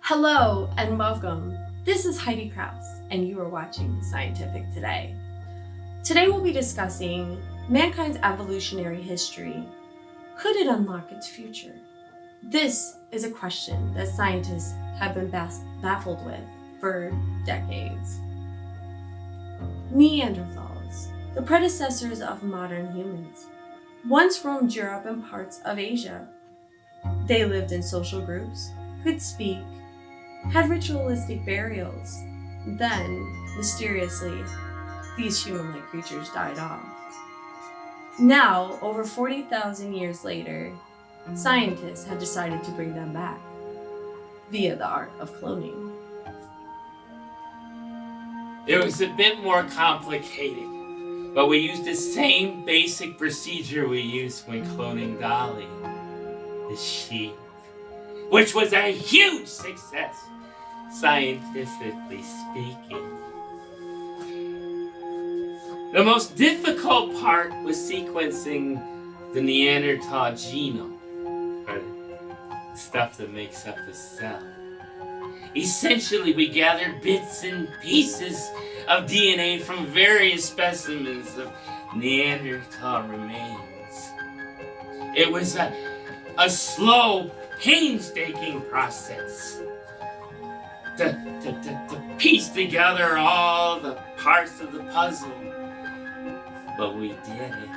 Hello and welcome. This is Heidi Kraus, and you are watching Scientific Today. Today we'll be discussing mankind's evolutionary history. Could it unlock its future? This is a question that scientists have been baffled with for decades. Neanderthals, the predecessors of modern humans, once roamed Europe and parts of Asia. They lived in social groups, could speak, had ritualistic burials. Then, mysteriously, these human-like creatures died off. Now, over 40,000 years later, scientists have decided to bring them back via the art of cloning. It was a bit more complicated, but we used the same basic procedure we used when cloning Dolly, the sheep, which was a huge success, scientifically speaking. The most difficult part was sequencing the Neanderthal genome, or the stuff that makes up the cell. Essentially, we gathered bits and pieces of DNA from various specimens of Neanderthal remains. It was a slow, painstaking process to piece together all the parts of the puzzle, but we did it.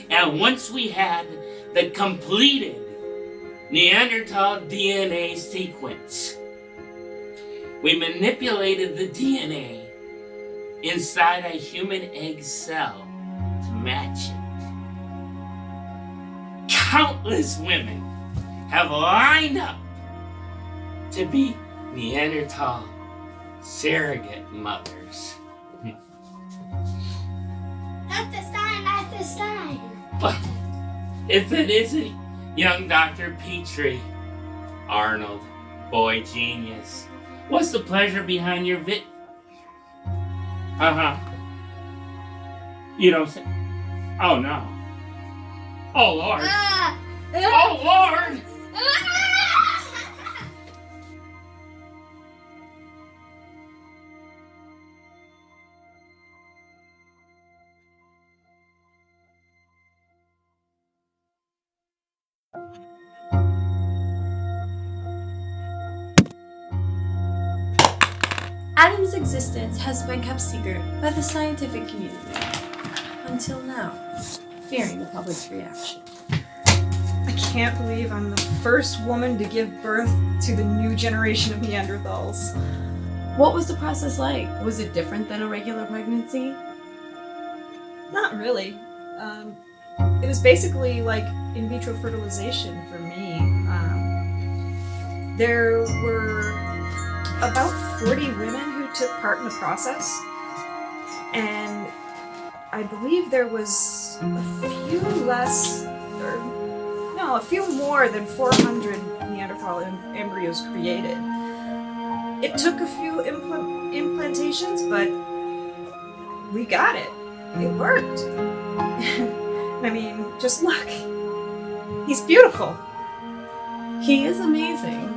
And once we had the completed Neanderthal DNA sequence, we manipulated the DNA inside a human egg cell to match it. Countless women have lined up to be Neanderthal surrogate mothers. Not this time. But if it isn't young Dr. Petrie, Arnold, boy genius, what's the pleasure behind your You don't say, oh no. Oh Lord. Oh Lord. Adam's existence has been kept secret by the scientific community until now, fearing the public's reaction. I can't believe I'm the first woman to give birth to the new generation of Neanderthals. What was the process like? Was it different than a regular pregnancy? Not really. It was basically like in vitro fertilization for me. There were about 40 women who took part in the process, and I believe there was a few more than 400 Neanderthal embryos created. It took a few implantations, but we got it. It worked. I mean, just look. He's beautiful. He is amazing.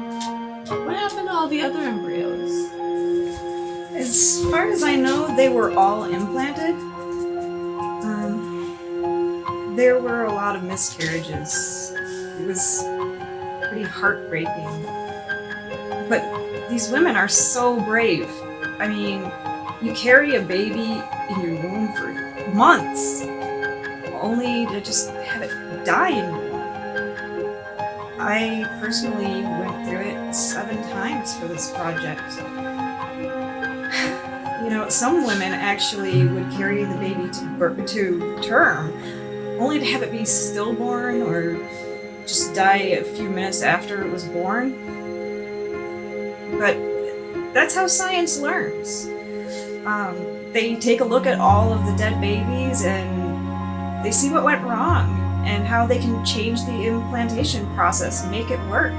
What happened to all the other embryos? As far as I know, they were all implanted. There were a lot of miscarriages. It was pretty heartbreaking. But these women are so brave. I mean, you carry a baby in your womb for months, only to just have it die in your womb. I personally went through it 7 times for this project. You know, some women actually would carry the baby to term, only to have it be stillborn or just die a few minutes after it was born. But that's how science learns. They take a look at all of the dead babies and they see what went wrong and how they can change the implantation process and make it work.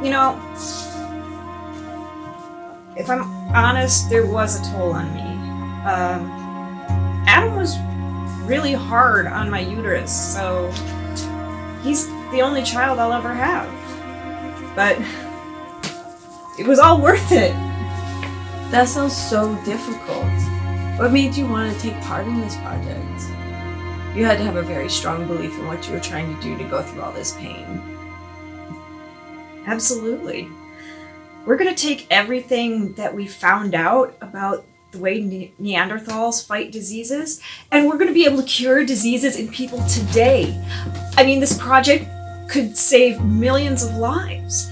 You know, if I'm honest, there was a toll on me. Adam was really hard on my uterus, so he's the only child I'll ever have. But it was all worth it. That sounds so difficult. What made you want to take part in this project? You had to have a very strong belief in what you were trying to do to go through all this pain. Absolutely. We're going to take everything that we found out about the way Neanderthals fight diseases, and we're going to be able to cure diseases in people today. I mean, this project could save millions of lives.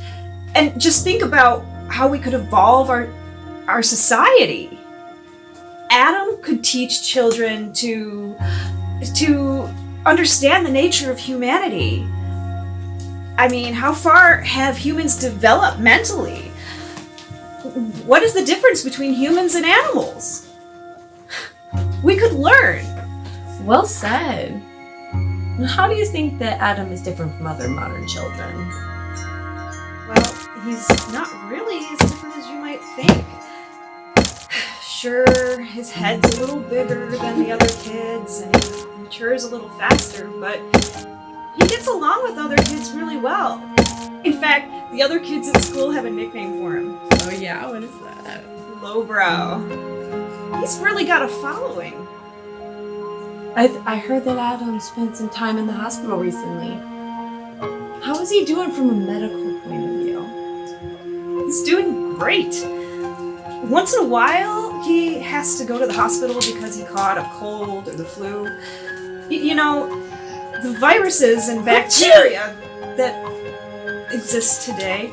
And just think about how we could evolve our society. Adam could teach children to understand the nature of humanity. I mean, how far have humans developed mentally? What is the difference between humans and animals? We could learn. Well said. How do you think that Adam is different from other modern children? Well, he's not really as different as you might think. Sure, his head's a little bigger than the other kids and he matures a little faster, but he gets along with other kids really well. In fact, the other kids at school have a nickname for him. Oh yeah, what is that? Lowbrow. He's really got a following. I heard that Adam spent some time in the hospital recently. How is he doing from a medical point of view? He's doing great. Once in a while, he has to go to the hospital because he caught a cold or the flu. You know, the viruses and bacteria that exist today,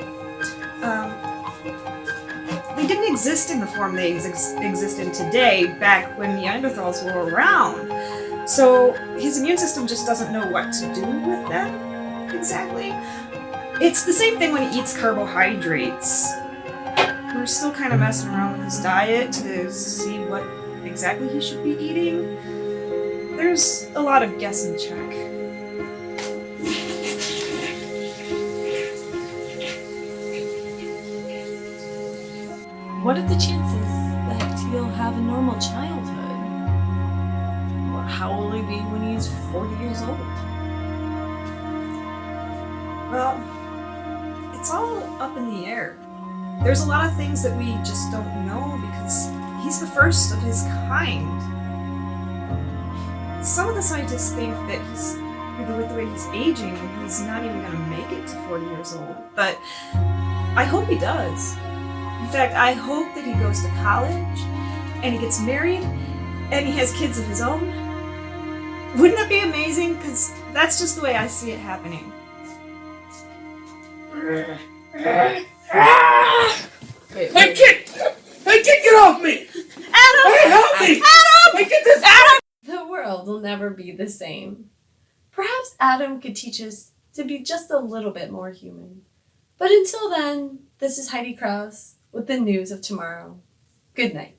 they didn't exist in the form they exist in today back when Neanderthals were around. So his immune system just doesn't know what to do with them exactly. It's the same thing when he eats carbohydrates. We're still kind of messing around with his diet to see what exactly he should be eating. There's a lot of guess and check. What are the chances that he'll have a normal childhood? How will he be when he's 40 years old? Well, it's all up in the air. There's a lot of things that we just don't know because he's the first of his kind. Some of the scientists think that with the way he's aging, he's not even going to make it to 40 years old. But I hope he does. In fact, I hope that he goes to college and he gets married and he has kids of his own. Wouldn't that be amazing? Because that's just the way I see it happening. Wait, Hey kid! Hey kid, get off me! Adam! Hey, help me! Adam! Hey, get this Adam! The world will never be the same. Perhaps Adam could teach us to be just a little bit more human. But until then, this is Heidi Kraus with the news of tomorrow. Good night.